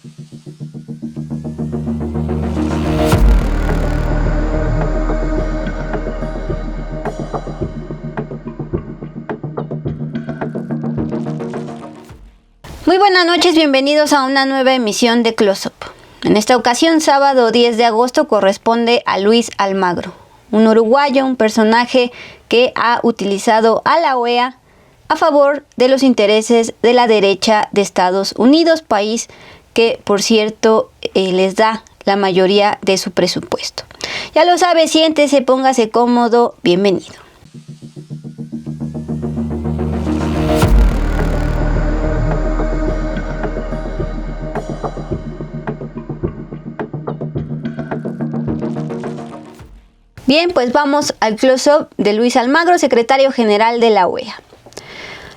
Muy buenas noches, bienvenidos a una nueva emisión de Close Up. En esta ocasión, sábado 10 de agosto, corresponde a Luis Almagro, un uruguayo, un personaje que ha utilizado a la OEA a favor de los intereses de la derecha de Estados Unidos, país que, por cierto, les da la mayoría de su presupuesto. Ya lo sabe, siéntese, póngase cómodo, bienvenido. Bien, pues vamos al close-up de Luis Almagro, secretario general de la OEA.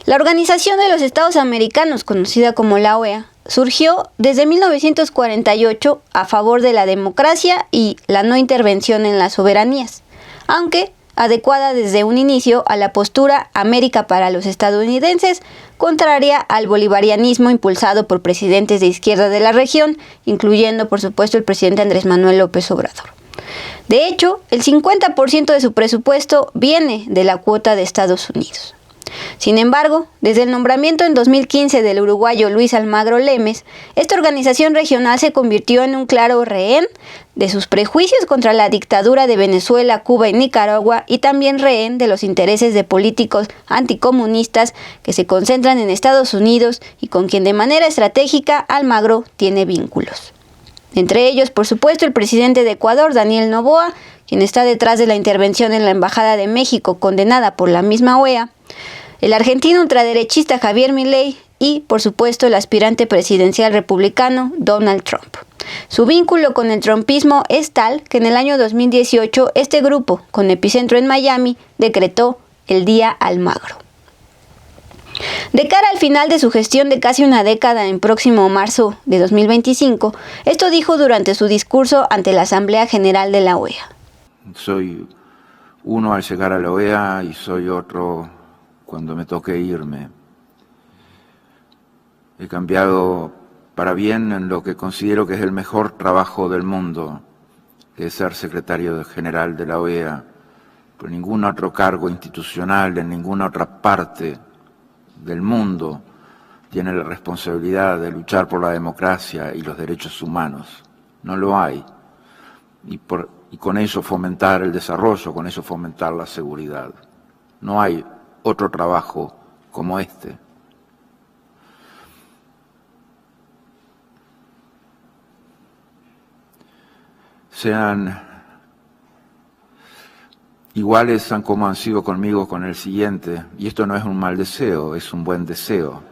La Organización de los Estados Americanos, conocida como la OEA, surgió desde 1948 a favor de la democracia y la no intervención en las soberanías, aunque adecuada desde un inicio a la postura América para los estadounidenses, contraria al bolivarianismo impulsado por presidentes de izquierda de la región, incluyendo por supuesto el presidente Andrés Manuel López Obrador. De hecho, el 50% de su presupuesto viene de la cuota de Estados Unidos. Sin embargo, desde el nombramiento en 2015 del uruguayo Luis Almagro Lemes, esta organización regional se convirtió en un claro rehén de sus prejuicios contra la dictadura de Venezuela, Cuba y Nicaragua, y también rehén de los intereses de políticos anticomunistas que se concentran en Estados Unidos y con quien de manera estratégica Almagro tiene vínculos. Entre ellos, por supuesto, el presidente de Ecuador, Daniel Noboa, quien está detrás de la intervención en la Embajada de México condenada por la misma OEA, el argentino ultraderechista Javier Milei y, por supuesto, el aspirante presidencial republicano Donald Trump. Su vínculo con el trumpismo es tal que en el año 2018 este grupo, con epicentro en Miami, decretó el Día Almagro. De cara al final de su gestión de casi una década en próximo marzo de 2025, esto dijo durante su discurso ante la Asamblea General de la OEA. Soy uno al llegar a la OEA y soy otro cuando me toque irme. He cambiado para bien en lo que considero que es el mejor trabajo del mundo, que es ser secretario general de la OEA, por ningún otro cargo institucional en ninguna otra parte del mundo tiene la responsabilidad de luchar por la democracia y los derechos humanos. No lo hay. Y con eso fomentar el desarrollo, con eso fomentar la seguridad. No hay otro trabajo como este. Sean iguales como han sido conmigo con el siguiente, y esto no es un mal deseo, es un buen deseo.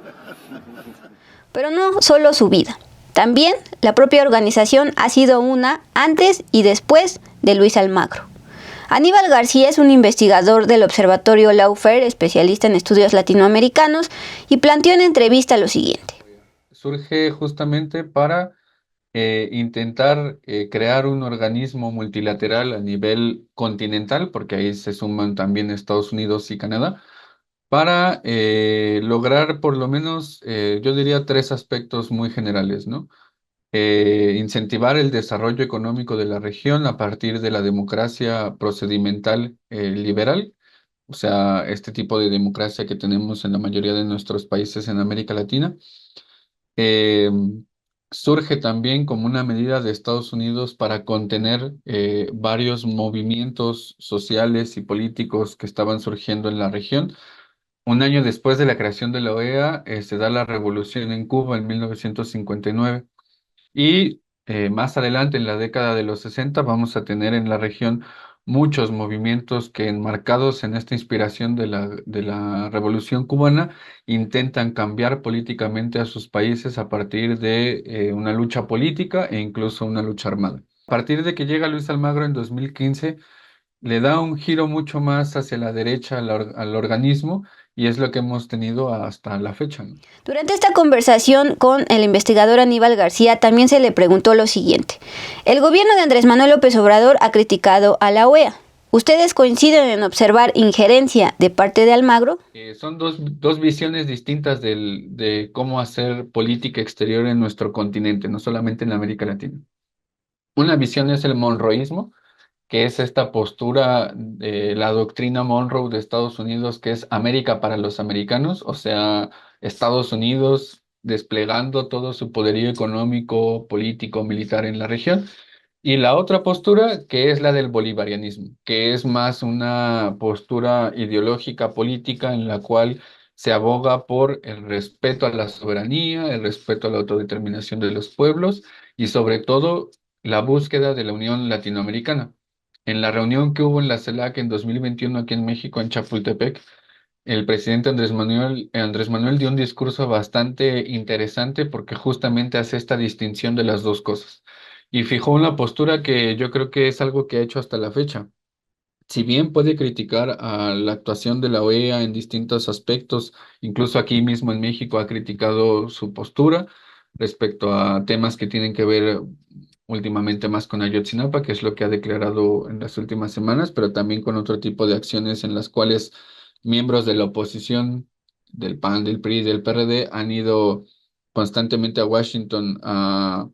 Pero no solo su vida, también la propia organización ha sido una antes y después de Luis Almagro. Aníbal García es un investigador del Observatorio Lawfare, especialista en estudios latinoamericanos, y planteó en entrevista lo siguiente. Surge justamente para intentar crear un organismo multilateral a nivel continental, porque ahí se suman también Estados Unidos y Canadá, para lograr por lo menos, yo diría, tres aspectos muy generales, ¿no? Incentivar el desarrollo económico de la región a partir de la democracia procedimental liberal, o sea, este tipo de democracia que tenemos en la mayoría de nuestros países en América Latina. Eh, Surge también como una medida de Estados Unidos para contener varios movimientos sociales y políticos que estaban surgiendo en la región. Un año después de la creación de la OEA, se da la revolución en Cuba en 1959. Y más adelante, en la década de los 60, vamos a tener en la región muchos movimientos que, enmarcados en esta inspiración de la Revolución Cubana, intentan cambiar políticamente a sus países a partir de una lucha política e incluso una lucha armada. A partir de que llega Luis Almagro en 2015, le da un giro mucho más hacia la derecha al organismo, y es lo que hemos tenido hasta la fecha, ¿no? Durante esta conversación con el investigador Aníbal García también se le preguntó lo siguiente. El gobierno de Andrés Manuel López Obrador ha criticado a la OEA. ¿Ustedes coinciden en observar injerencia de parte de Almagro? Son dos visiones distintas de cómo hacer política exterior en nuestro continente, no solamente en América Latina. Una visión es el monroísmo, que es esta postura de la doctrina Monroe de Estados Unidos, que es América para los americanos, o sea, Estados Unidos desplegando todo su poderío económico, político, militar en la región. Y la otra postura, que es la del bolivarianismo, que es más una postura ideológica política en la cual se aboga por el respeto a la soberanía, el respeto a la autodeterminación de los pueblos y sobre todo la búsqueda de la Unión Latinoamericana. En la reunión que hubo en la CELAC en 2021 aquí en México, en Chapultepec, el presidente Andrés Manuel dio un discurso bastante interesante porque justamente hace esta distinción de las dos cosas y fijó una postura que yo creo que es algo que ha hecho hasta la fecha. Si bien puede criticar a la actuación de la OEA en distintos aspectos, incluso aquí mismo en México ha criticado su postura respecto a temas que tienen que ver últimamente más con Ayotzinapa, que es lo que ha declarado en las últimas semanas, pero también con otro tipo de acciones en las cuales miembros de la oposición, del PAN, del PRI, del PRD, han ido constantemente a Washington a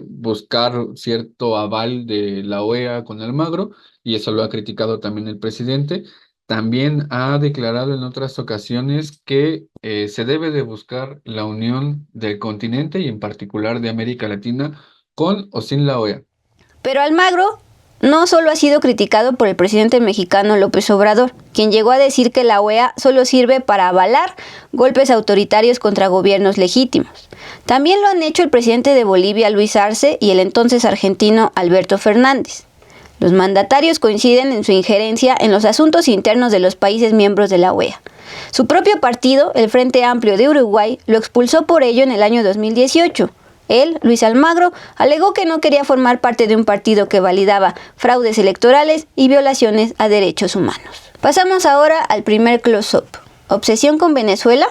buscar cierto aval de la OEA con Almagro, y eso lo ha criticado también el presidente. También ha declarado en otras ocasiones que se debe de buscar la unión del continente y en particular de América Latina con o sin la OEA. Pero Almagro no solo ha sido criticado por el presidente mexicano López Obrador, quien llegó a decir que la OEA solo sirve para avalar golpes autoritarios contra gobiernos legítimos. También lo han hecho el presidente de Bolivia, Luis Arce, y el entonces argentino Alberto Fernández. Los mandatarios coinciden en su injerencia en los asuntos internos de los países miembros de la OEA. Su propio partido, el Frente Amplio de Uruguay, lo expulsó por ello en el año 2018. Él, Luis Almagro, alegó que no quería formar parte de un partido que validaba fraudes electorales y violaciones a derechos humanos. Pasamos ahora al primer close-up. ¿Obsesión con Venezuela?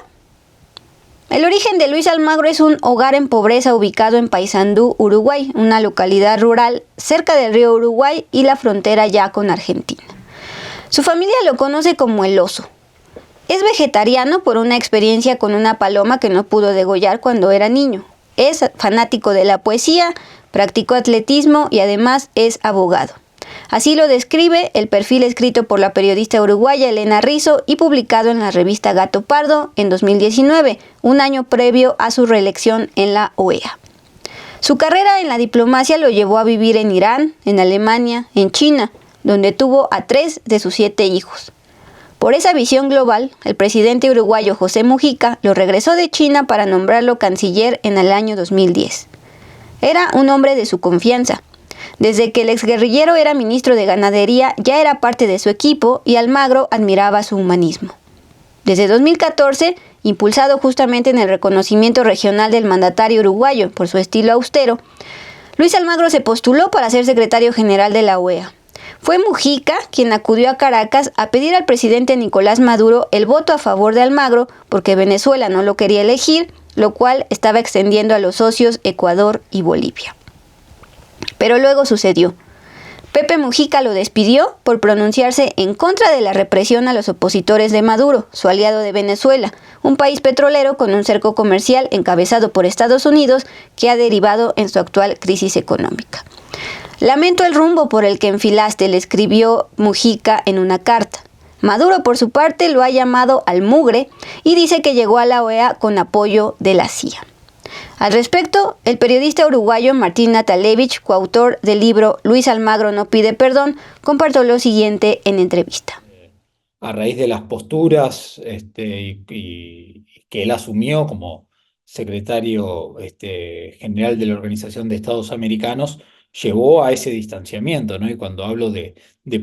El origen de Luis Almagro es un hogar en pobreza ubicado en Paysandú, Uruguay, una localidad rural cerca del río Uruguay y la frontera ya con Argentina. Su familia lo conoce como el oso. Es vegetariano por una experiencia con una paloma que no pudo degollar cuando era niño. Es fanático de la poesía, practicó atletismo y además es abogado. Así lo describe el perfil escrito por la periodista uruguaya Elena Rizzo y publicado en la revista Gato Pardo en 2019, un año previo a su reelección en la OEA. Su carrera en la diplomacia lo llevó a vivir en Irán, en Alemania, en China, donde tuvo a 3 de sus 7 hijos. Por esa visión global, el presidente uruguayo José Mujica lo regresó de China para nombrarlo canciller en el año 2010. Era un hombre de su confianza. Desde que el exguerrillero era ministro de Ganadería, ya era parte de su equipo y Almagro admiraba su humanismo. Desde 2014, impulsado justamente en el reconocimiento regional del mandatario uruguayo por su estilo austero, Luis Almagro se postuló para ser secretario general de la OEA. Fue Mujica quien acudió a Caracas a pedir al presidente Nicolás Maduro el voto a favor de Almagro porque Venezuela no lo quería elegir, lo cual estaba extendiendo a los socios Ecuador y Bolivia. Pero luego sucedió. Pepe Mujica lo despidió por pronunciarse en contra de la represión a los opositores de Maduro, su aliado de Venezuela, un país petrolero con un cerco comercial encabezado por Estados Unidos que ha derivado en su actual crisis económica. Lamento el rumbo por el que enfilaste, le escribió Mujica en una carta. Maduro, por su parte, lo ha llamado al mugre y dice que llegó a la OEA con apoyo de la CIA. Al respecto, el periodista uruguayo Martín Natalevich, coautor del libro Luis Almagro no pide perdón, compartió lo siguiente en entrevista. A raíz de las posturas y que él asumió como secretario general de la Organización de Estados Americanos, llevó a ese distanciamiento, ¿no? Y cuando hablo de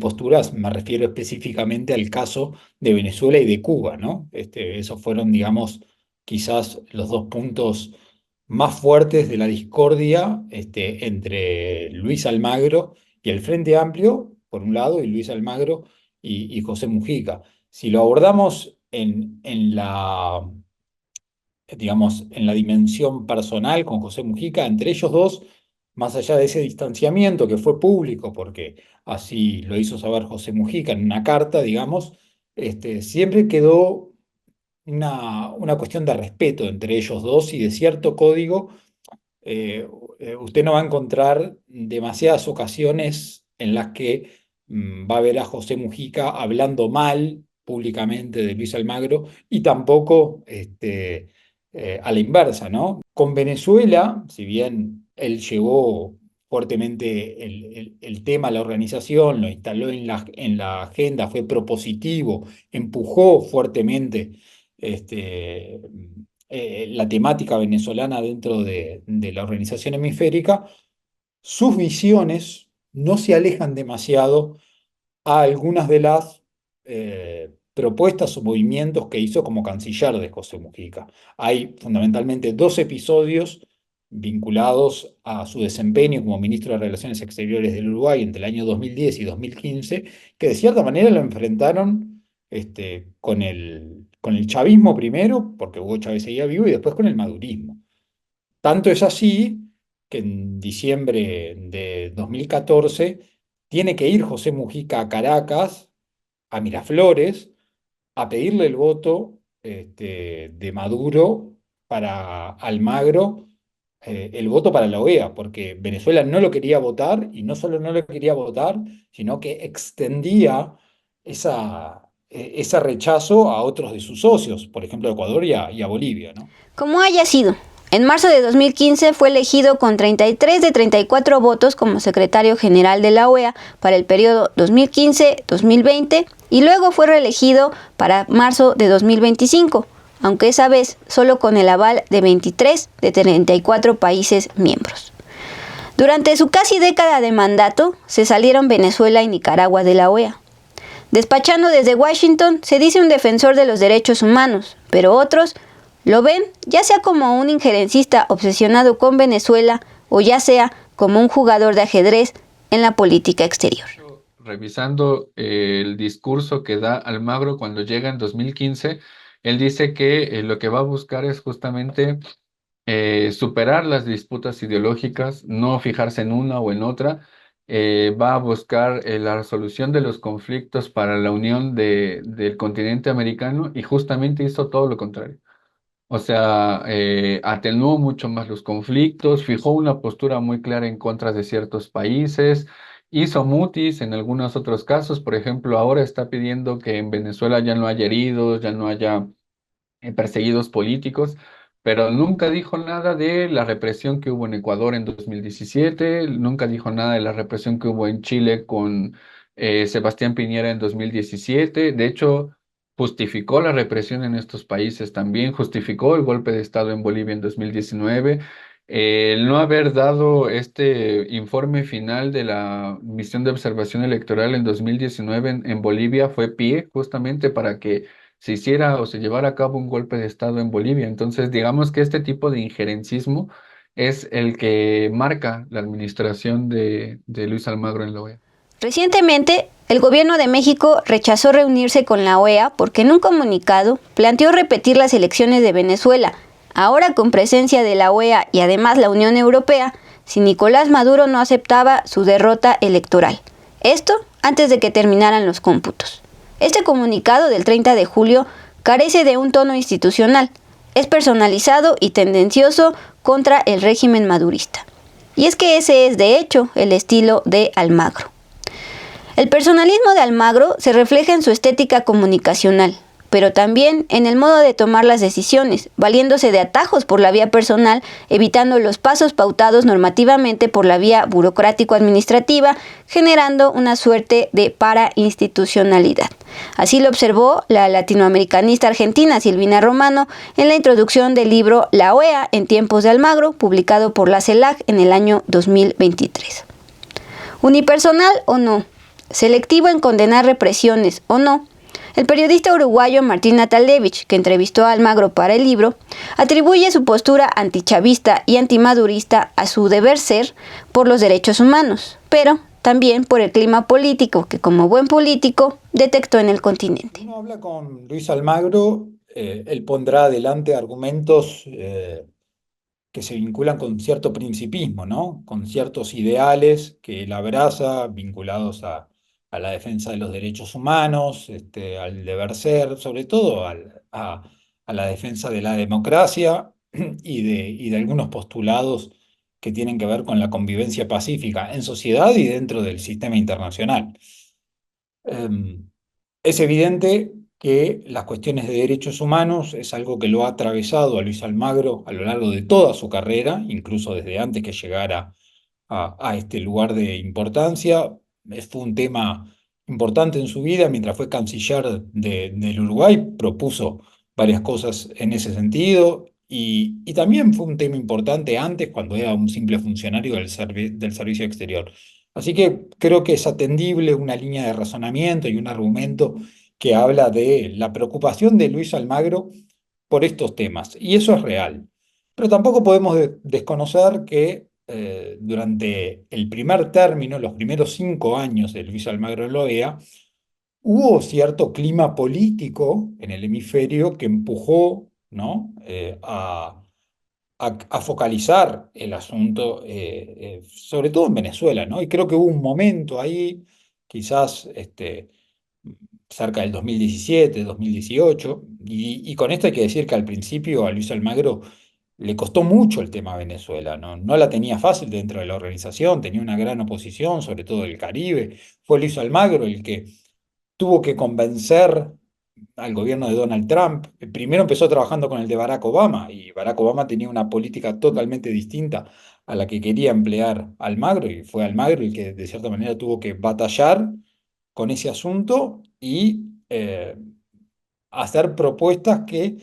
posturas, me refiero específicamente al caso de Venezuela y de Cuba, ¿no? Esos fueron, digamos, quizás los dos puntos más fuertes de la discordia entre Luis Almagro y el Frente Amplio, por un lado, y Luis Almagro y José Mujica. Si lo abordamos digamos, en la dimensión personal con José Mujica, entre ellos dos más allá de ese distanciamiento que fue público, porque así lo hizo saber José Mujica en una carta, digamos, siempre quedó una cuestión de respeto entre ellos dos y de cierto código. eh, Usted no va a encontrar demasiadas ocasiones en las que va a ver a José Mujica hablando mal públicamente de Luis Almagro y tampoco a la inversa, ¿no? Con Venezuela, si bien él llevó fuertemente el tema a la organización, lo instaló en la agenda, fue propositivo, empujó fuertemente este, la temática venezolana dentro de la organización hemisférica, sus visiones no se alejan demasiado a algunas de las propuestas o movimientos que hizo como canciller de José Mujica. Hay fundamentalmente dos episodios vinculados a su desempeño como ministro de Relaciones Exteriores del Uruguay entre el año 2010 y 2015, que de cierta manera lo enfrentaron con el chavismo primero, porque Hugo Chávez seguía vivo, y después con el madurismo. Tanto es así que en diciembre de 2014 tiene que ir José Mujica a Caracas, a Miraflores, a pedirle el voto de Maduro para Almagro, el voto para la OEA, porque Venezuela no lo quería votar y no solo no lo quería votar, sino que extendía ese rechazo a otros de sus socios, por ejemplo, a Ecuador y a Bolivia, ¿no? Como haya sido, en marzo de 2015 fue elegido con 33 de 34 votos como secretario general de la OEA para el periodo 2015-2020 y luego fue reelegido para marzo de 2025, aunque esa vez solo con el aval de 23 de 34 países miembros. Durante su casi década de mandato, se salieron Venezuela y Nicaragua de la OEA. Despachando desde Washington, se dice un defensor de los derechos humanos, pero otros lo ven ya sea como un injerencista obsesionado con Venezuela o ya sea como un jugador de ajedrez en la política exterior. Revisando el discurso que da Almagro cuando llega en 2015, él dice que lo que va a buscar es justamente superar las disputas ideológicas, no fijarse en una o en otra, va a buscar la resolución de los conflictos para la unión del continente americano y justamente hizo todo lo contrario. O sea, atenuó mucho más los conflictos, fijó una postura muy clara en contra de ciertos países, hizo mutis en algunos otros casos. Por ejemplo, ahora está pidiendo que en Venezuela ya no haya heridos, ya no haya perseguidos políticos, pero nunca dijo nada de la represión que hubo en Ecuador en 2017, nunca dijo nada de la represión que hubo en Chile con Sebastián Piñera en 2017. De hecho, justificó la represión en estos países también, justificó el golpe de Estado en Bolivia en 2019. El no haber dado este informe final de la misión de observación electoral en 2019 en Bolivia fue pie justamente para que se hiciera o se llevara a cabo un golpe de Estado en Bolivia. Entonces, digamos que este tipo de injerencismo es el que marca la administración de Luis Almagro en la OEA. Recientemente, el gobierno de México rechazó reunirse con la OEA porque en un comunicado planteó repetir las elecciones de Venezuela, ahora con presencia de la OEA y además la Unión Europea, si Nicolás Maduro no aceptaba su derrota electoral. Esto antes de que terminaran los cómputos. Este comunicado del 30 de julio carece de un tono institucional, es personalizado y tendencioso contra el régimen madurista. Y es que ese es, de hecho, el estilo de Almagro. El personalismo de Almagro se refleja en su estética comunicacional, pero también en el modo de tomar las decisiones, valiéndose de atajos por la vía personal, evitando los pasos pautados normativamente por la vía burocrático-administrativa, generando una suerte de parainstitucionalidad. Así lo observó la latinoamericanista argentina Silvina Romano en la introducción del libro La OEA en tiempos de Almagro, publicado por la CELAC en el año 2023. Unipersonal o no, selectivo en condenar represiones o no, el periodista uruguayo Martín Natalevich, que entrevistó a Almagro para el libro, atribuye su postura antichavista y antimadurista a su deber ser por los derechos humanos, pero también por el clima político que, como buen político, detectó en el continente. Uno habla con Luis Almagro, él pondrá adelante argumentos que se vinculan con cierto principismo, ¿no? Con ciertos ideales que él abraza, vinculados a la defensa de los derechos humanos, al deber ser, sobre todo a la defensa de la democracia y de algunos postulados que tienen que ver con la convivencia pacífica en sociedad y dentro del sistema internacional. Es evidente que las cuestiones de derechos humanos es algo que lo ha atravesado a Luis Almagro a lo largo de toda su carrera, incluso desde antes que llegara a este lugar de importancia. Fue un tema importante en su vida. Mientras fue canciller del Uruguay, propuso varias cosas en ese sentido, y también fue un tema importante antes, cuando era un simple funcionario del servicio exterior. Así que creo que es atendible una línea de razonamiento y un argumento que habla de la preocupación de Luis Almagro por estos temas, y eso es real. Pero tampoco podemos desconocer que durante el primer término, los primeros 5 años de Luis Almagro en la OEA, hubo cierto clima político en el hemisferio que empujó, ¿no? A focalizar el asunto, sobre todo en Venezuela, ¿no? Y creo que hubo un momento ahí, quizás cerca del 2017, 2018, y con esto hay que decir que al principio a Luis Almagro le costó mucho el tema Venezuela, ¿no? No la tenía fácil dentro de la organización, tenía una gran oposición, sobre todo del Caribe. Fue Luis Almagro el que tuvo que convencer al gobierno de Donald Trump. Primero empezó trabajando con el de Barack Obama, y Barack Obama tenía una política totalmente distinta a la que quería emplear Almagro, y fue Almagro el que de cierta manera tuvo que batallar con ese asunto y hacer propuestas que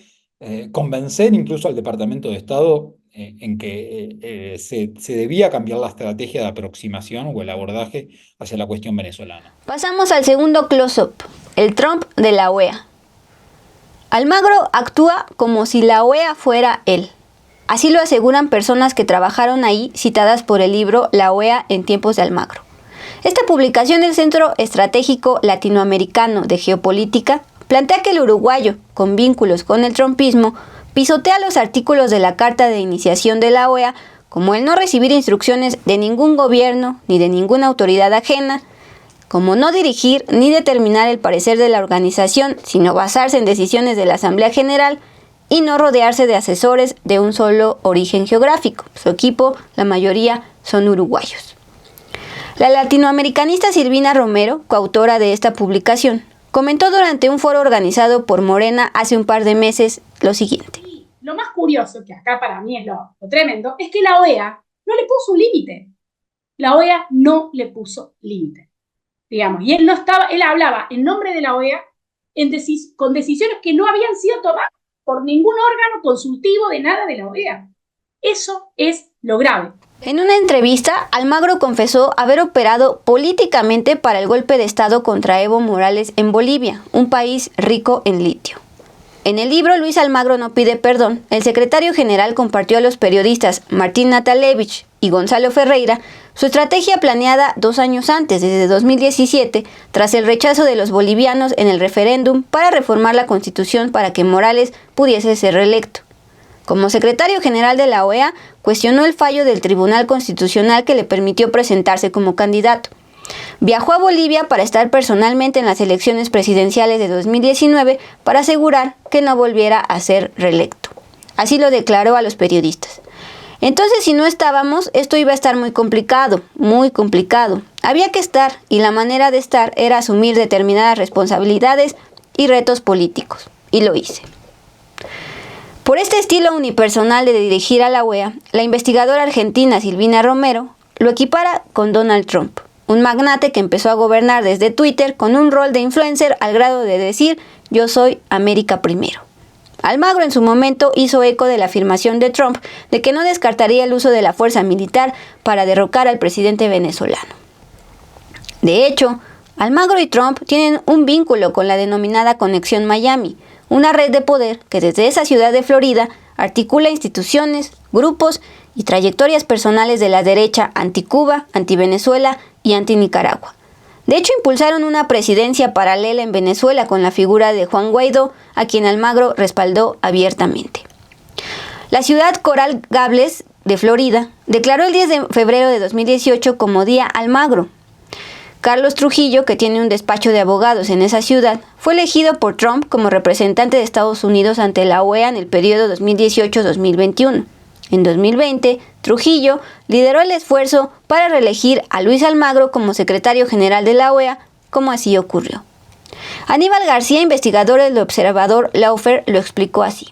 convencer incluso al Departamento de Estado en que se debía cambiar la estrategia de aproximación o el abordaje hacia la cuestión venezolana. Pasamos al segundo close-up, el Trump de la OEA. Almagro actúa como si la OEA fuera él. Así lo aseguran personas que trabajaron ahí, citadas por el libro La OEA en tiempos de Almagro. Esta publicación del Centro Estratégico Latinoamericano de Geopolítica plantea que el uruguayo, con vínculos con el trumpismo, pisotea los artículos de la Carta de Iniciación de la OEA, como el no recibir instrucciones de ningún gobierno ni de ninguna autoridad ajena, como no dirigir ni determinar el parecer de la organización, sino basarse en decisiones de la Asamblea General, y no rodearse de asesores de un solo origen geográfico. Su equipo, la mayoría, son uruguayos. La latinoamericanista Silvina Romero, coautora de esta publicación, comentó durante un foro organizado por Morena hace un par de meses lo siguiente. Lo más curioso, que acá para mí es lo tremendo, es que la OEA no le puso un límite. La OEA no le puso límite, digamos, y él hablaba en nombre de la OEA con decisiones que no habían sido tomadas por ningún órgano consultivo de nada de la OEA. Eso es lo grave. En una entrevista, Almagro confesó haber operado políticamente para el golpe de Estado contra Evo Morales en Bolivia, un país rico en litio. En el libro Luis Almagro no pide perdón, el secretario general compartió a los periodistas Martín Natalevich y Gonzalo Ferreira su estrategia planeada 2 años antes, desde 2017, tras el rechazo de los bolivianos en el referéndum para reformar la Constitución para que Morales pudiese ser reelecto. Como secretario general de la OEA, cuestionó el fallo del Tribunal Constitucional que le permitió presentarse como candidato. Viajó a Bolivia para estar personalmente en las elecciones presidenciales de 2019 para asegurar que no volviera a ser reelecto. Así lo declaró a los periodistas. Entonces, si no estábamos, esto iba a estar muy complicado, muy complicado. Había que estar, y la manera de estar era asumir determinadas responsabilidades y retos políticos. Y lo hice. Por este estilo unipersonal de dirigir a la OEA, la investigadora argentina Silvina Romero lo equipara con Donald Trump, un magnate que empezó a gobernar desde Twitter con un rol de influencer al grado de decir «Yo soy América primero». Almagro en su momento hizo eco de la afirmación de Trump de que no descartaría el uso de la fuerza militar para derrocar al presidente venezolano. De hecho, Almagro y Trump tienen un vínculo con la denominada Conexión Miami, una red de poder que desde esa ciudad de Florida articula instituciones, grupos y trayectorias personales de la derecha anti-Cuba, anti-Venezuela y anti-Nicaragua. De hecho, impulsaron una presidencia paralela en Venezuela con la figura de Juan Guaidó, a quien Almagro respaldó abiertamente. La ciudad Coral Gables de Florida declaró el 10 de febrero de 2018 como Día Almagro. Carlos Trujillo, que tiene un despacho de abogados en esa ciudad, fue elegido por Trump como representante de Estados Unidos ante la OEA en el periodo 2018-2021. En 2020, Trujillo lideró el esfuerzo para reelegir a Luis Almagro como secretario general de la OEA, como así ocurrió. Aníbal García, investigador del observador Lawfare, lo explicó así.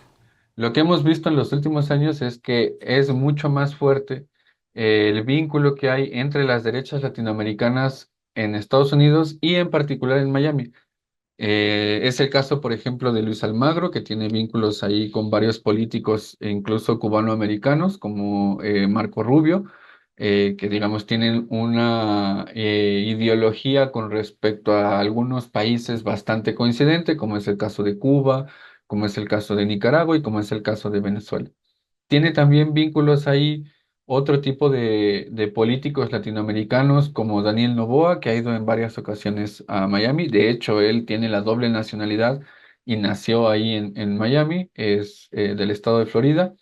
Lo que hemos visto en los últimos años es que es mucho más fuerte el vínculo que hay entre las derechas latinoamericanas en Estados Unidos y en particular en Miami. Es el caso, por ejemplo, de Luis Almagro, que tiene vínculos ahí con varios políticos, e incluso cubanoamericanos, como Marco Rubio, que digamos tienen una ideología con respecto a algunos países bastante coincidente, como es el caso de Cuba, como es el caso de Nicaragua y como es el caso de Venezuela. Tiene también vínculos ahí otro tipo de políticos latinoamericanos como Daniel Noboa, que ha ido en varias ocasiones a Miami. De hecho, él tiene la doble nacionalidad y nació ahí en Miami, es del estado de Florida.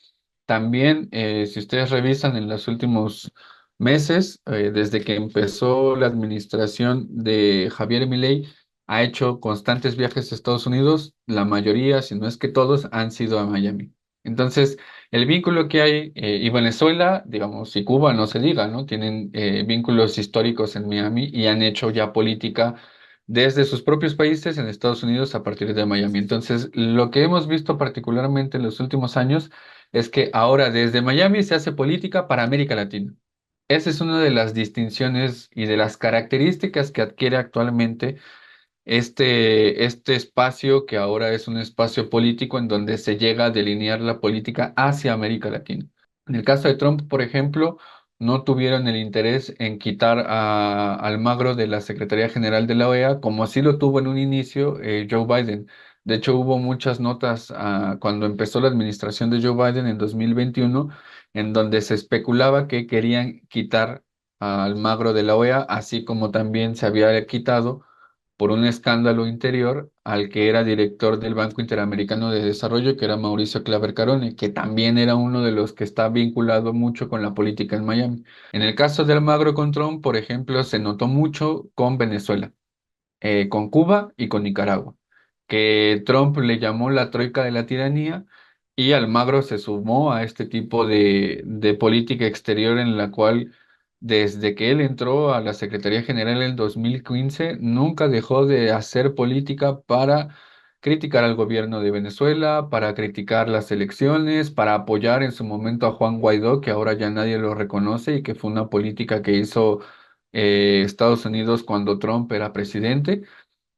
También, si ustedes revisan en los últimos meses, desde que empezó la administración de Javier Milei, ha hecho constantes viajes a Estados Unidos. La mayoría, si no es que todos, han sido a Miami. Entonces, el vínculo que hay, y Venezuela, digamos, y Cuba, no se diga, ¿no? Tienen vínculos históricos en Miami y han hecho ya política desde sus propios países en Estados Unidos a partir de Miami. Entonces, lo que hemos visto particularmente en los últimos años es que ahora desde Miami se hace política para América Latina. Esa es una de las distinciones y de las características que adquiere actualmente este espacio, que ahora es un espacio político en donde se llega a delinear la política hacia América Latina. En el caso de Trump, por ejemplo, no tuvieron el interés en quitar a Almagro de la Secretaría General de la OEA, como así lo tuvo en un inicio Joe Biden. De hecho, hubo muchas notas cuando empezó la administración de Joe Biden en 2021, en donde se especulaba que querían quitar a Almagro de la OEA, así como también se había quitado por un escándalo interior al que era director del Banco Interamericano de Desarrollo, que era Mauricio Claver Carone, que también era uno de los que está vinculado mucho con la política en Miami. En el caso de Almagro con Trump, por ejemplo, se notó mucho con Venezuela, con Cuba y con Nicaragua, que Trump le llamó la troika de la tiranía y Almagro se sumó a este tipo de política exterior en la cual desde que él entró a la Secretaría General en 2015 nunca dejó de hacer política para criticar al gobierno de Venezuela, para criticar las elecciones, para apoyar en su momento a Juan Guaidó, que ahora ya nadie lo reconoce y que fue una política que hizo Estados Unidos cuando Trump era presidente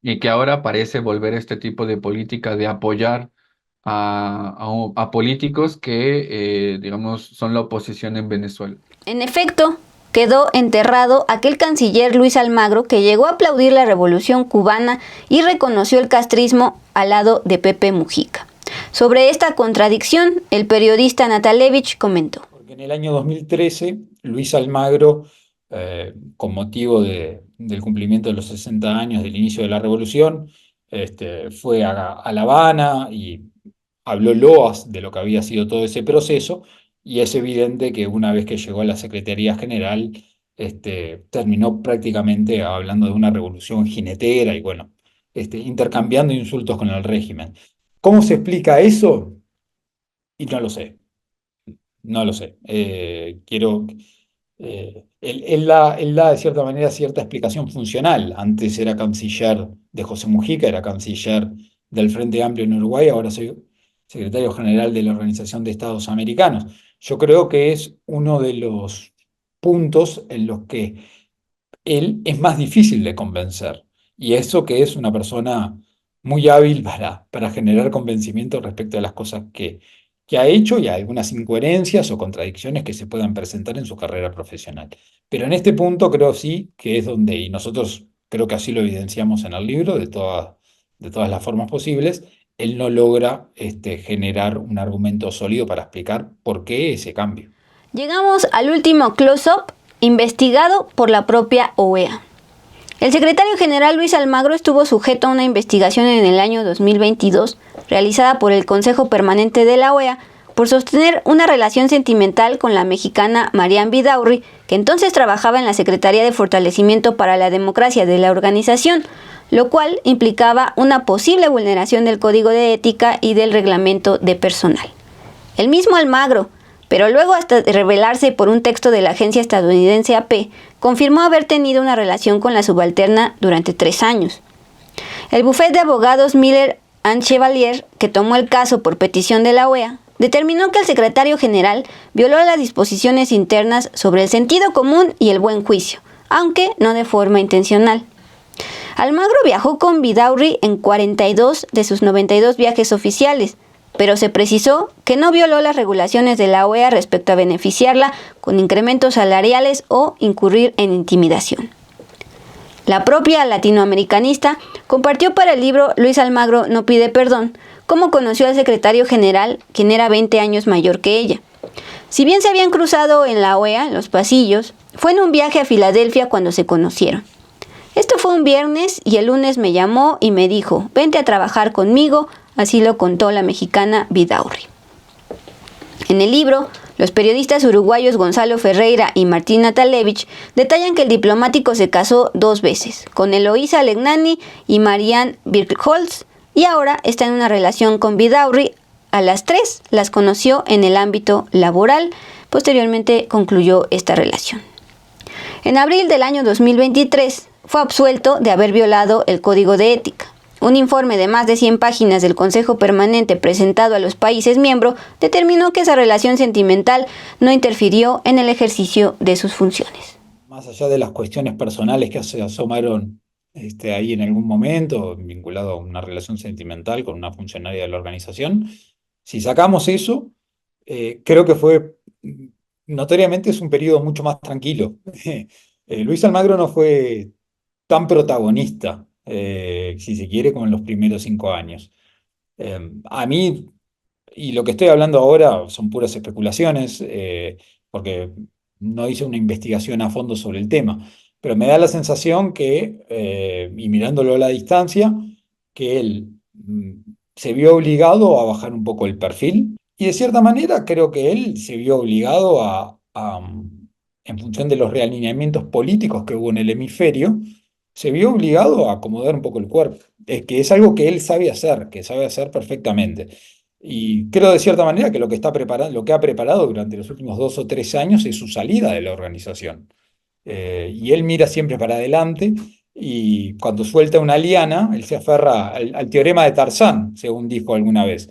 y que ahora parece volver a este tipo de política de apoyar a políticos que, digamos, son la oposición en Venezuela. En efecto, quedó enterrado aquel canciller Luis Almagro que llegó a aplaudir la revolución cubana y reconoció el castrismo al lado de Pepe Mujica. Sobre esta contradicción, el periodista Natalevich comentó. Porque en el año 2013, Luis Almagro, con motivo del cumplimiento de los 60 años del inicio de la revolución, fue a La Habana y habló loas de lo que había sido todo ese proceso, y es evidente que una vez que llegó a la Secretaría General, terminó prácticamente hablando de una revolución jinetera y bueno, intercambiando insultos con el régimen. ¿Cómo se explica eso? Y no lo sé. No lo sé. Él da de cierta manera cierta explicación funcional. Antes era canciller de José Mujica, era canciller del Frente Amplio en Uruguay, ahora soy secretario general de la Organización de Estados Americanos. Yo creo que es uno de los puntos en los que él es más difícil de convencer. Y eso que es una persona muy hábil para generar convencimiento respecto a las cosas que ha hecho y a algunas incoherencias o contradicciones que se puedan presentar en su carrera profesional. Pero en este punto creo sí que es donde, y nosotros creo que así lo evidenciamos en el libro, de todas las formas posibles, él no logra generar un argumento sólido para explicar por qué ese cambio. Llegamos al último close-up, investigado por la propia OEA. El secretario general Luis Almagro estuvo sujeto a una investigación en el año 2022, realizada por el Consejo Permanente de la OEA, por sostener una relación sentimental con la mexicana Marianne Vidaurri, que entonces trabajaba en la Secretaría de Fortalecimiento para la Democracia de la organización, lo cual implicaba una posible vulneración del Código de Ética y del Reglamento de Personal. El mismo Almagro, pero luego hasta de revelarse por un texto de la agencia estadounidense AP, confirmó haber tenido una relación con la subalterna durante 3 años. El bufete de abogados Miller & Chevalier, que tomó el caso por petición de la OEA, determinó que el secretario general violó las disposiciones internas sobre el sentido común y el buen juicio, aunque no de forma intencional. Almagro viajó con Vidaurri en 42 de sus 92 viajes oficiales, pero se precisó que no violó las regulaciones de la OEA respecto a beneficiarla con incrementos salariales o incurrir en intimidación. La propia latinoamericanista compartió para el libro Luis Almagro no pide perdón cómo conoció al secretario general, quien era 20 años mayor que ella. Si bien se habían cruzado en la OEA, en los pasillos, fue en un viaje a Filadelfia cuando se conocieron. Esto fue un viernes y el lunes me llamó y me dijo, vente a trabajar conmigo, así lo contó la mexicana Vidaurri. En el libro, los periodistas uruguayos Gonzalo Ferreira y Martín Natalevich detallan que el diplomático se casó 2 veces, con Eloísa Legnani y Marianne Birkholz, y ahora está en una relación con Vidaurri. A las 3 las conoció en el ámbito laboral, posteriormente concluyó esta relación. En abril del año 2023 fue absuelto de haber violado el Código de Ética. Un informe de más de 100 páginas del Consejo Permanente presentado a los países miembros determinó que esa relación sentimental no interfirió en el ejercicio de sus funciones. Más allá de las cuestiones personales que se asomaron ahí en algún momento, vinculado a una relación sentimental con una funcionaria de la organización, si sacamos eso, creo que fue, notoriamente es un periodo mucho más tranquilo. Luis Almagro no fue tan protagonista, si se quiere, como en los primeros 5 años. A mí, y lo que estoy hablando ahora son puras especulaciones, porque no hice una investigación a fondo sobre el tema, pero me da la sensación que, y mirándolo a la distancia, que él se vio obligado a bajar un poco el perfil, y de cierta manera creo que él se vio obligado en función de los realineamientos políticos que hubo en el hemisferio, se vio obligado a acomodar un poco el cuerpo. Es que es algo que él sabe hacer, que sabe hacer perfectamente. Y creo de cierta manera que lo que ha preparado durante los últimos 2 o 3 años es su salida de la organización. Y él mira siempre para adelante, y cuando suelta una liana, él se aferra al teorema de Tarzán, según dijo alguna vez.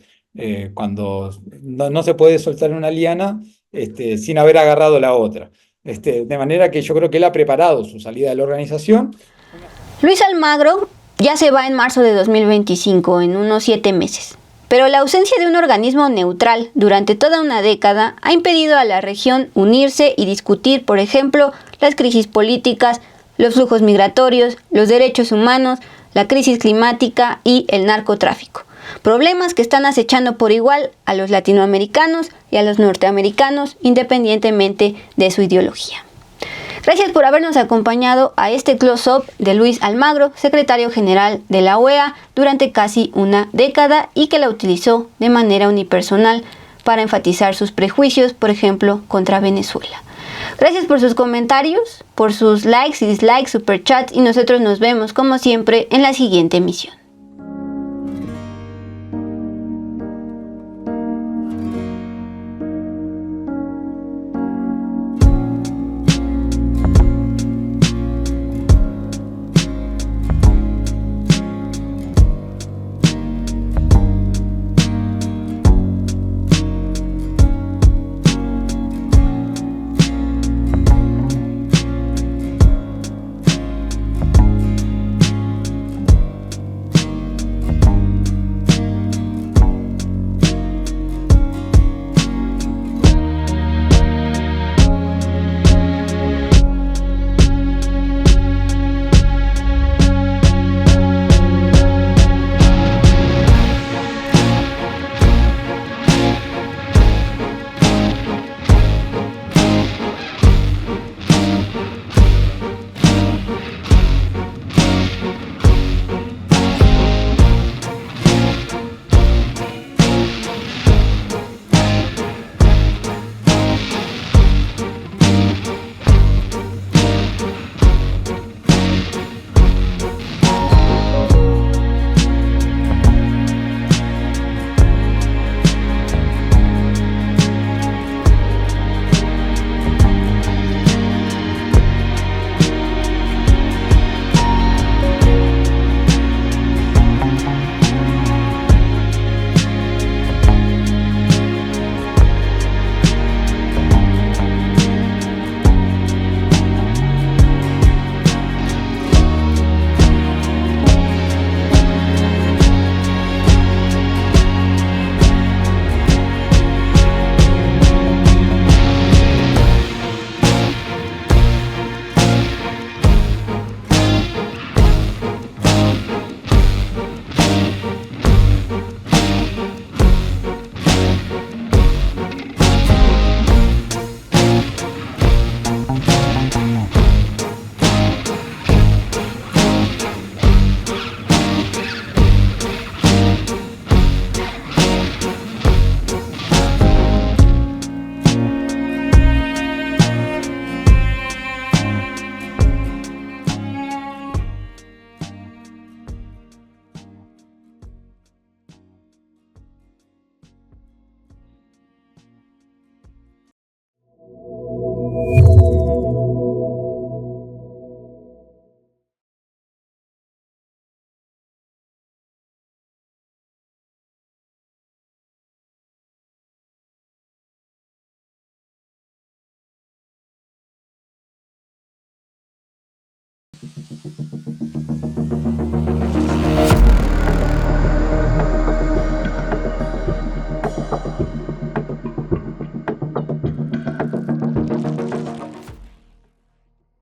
Cuando no se puede soltar una liana sin haber agarrado la otra. De manera que yo creo que él ha preparado su salida de la organización. Luis Almagro ya se va en marzo de 2025, en unos 7 meses. Pero la ausencia de un organismo neutral durante toda una década ha impedido a la región unirse y discutir, por ejemplo, las crisis políticas, los flujos migratorios, los derechos humanos, la crisis climática y el narcotráfico. Problemas que están acechando por igual a los latinoamericanos y a los norteamericanos, independientemente de su ideología. Gracias por habernos acompañado a este close-up de Luis Almagro, secretario general de la OEA durante casi una década y que la utilizó de manera unipersonal para enfatizar sus prejuicios, por ejemplo, contra Venezuela. Gracias por sus comentarios, por sus likes y dislikes, superchats, y nosotros nos vemos como siempre en la siguiente emisión.